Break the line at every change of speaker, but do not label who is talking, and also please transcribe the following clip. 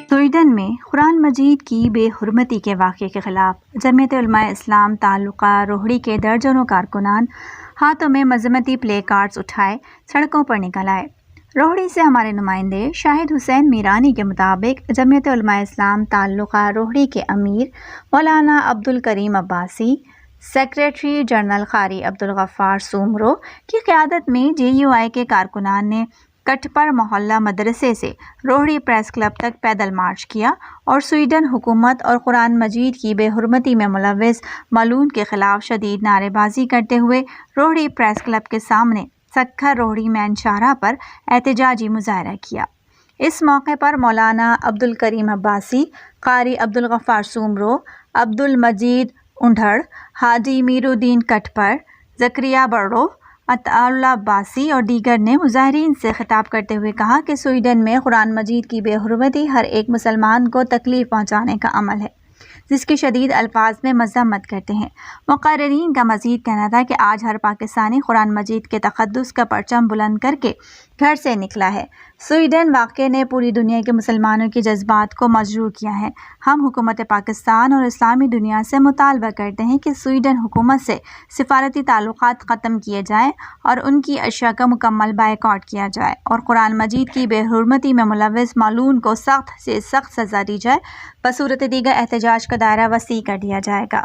Sweden میں قرآن مجید کی بے حرمتی کے واقعے کے خلاف جمعیت علماء اسلام تعلقہ روہڑی کے درجنوں کارکنان ہاتھوں میں مذمتی پلے کارڈز اٹھائے سڑکوں پر نکل آئے۔ روہڑی سے ہمارے نمائندے شاہد حسین میرانی کے مطابق جمعیت علماء اسلام تعلقہ روہڑی کے امیر مولانا عبدالکریم عباسی، سیکریٹری جنرل قاری عبدالغفار سومرو کی قیادت میں JUI کے کارکنان نے کٹپر محلہ مدرسے سے روہڑی پریس کلب تک پیدل مارچ کیا اور سویڈن حکومت اور قرآن مجید کی بے حرمتی میں ملوث ملعون کے خلاف شدید نعرے بازی کرتے ہوئے روہڑی پریس کلب کے سامنے سکھر روہڑی مین شاہراہ پر احتجاجی مظاہرہ کیا۔ اس موقع پر مولانا عبدالکریم عباسی، قاری عبدالغفار سومرو، عبدالمجید اونڈھڑ، حاجی میرالدین کٹپر، زکریا برڑو، عطا اللہ عباسی اور دیگر نے مظاہرین سے خطاب کرتے ہوئے کہا کہ سویڈن میں قرآن مجید کی بے حرمتی ہر ایک مسلمان کو تکلیف پہنچانے کا عمل ہے، جس کی شدید الفاظ میں مذمت کرتے ہیں۔ مقررین کا مزید کہنا تھا کہ آج ہر پاکستانی قرآن مجید کے تقدس کا پرچم بلند کر کے گھر سے نکلا ہے۔ سویڈن واقعے نے پوری دنیا کے مسلمانوں کے جذبات کو مجروح کیا ہے۔ ہم حکومت پاکستان اور اسلامی دنیا سے مطالبہ کرتے ہیں کہ سویڈن حکومت سے سفارتی تعلقات ختم کیے جائیں اور ان کی اشیاء کا مکمل بائیکاٹ کیا جائے اور قرآن مجید کی بے حرمتی میں ملوث ملعون کو سخت سے سخت سزا دی جائے۔ بصورت دیگر احتجاج کا دائرہ وسیع کر دیا جائے گا۔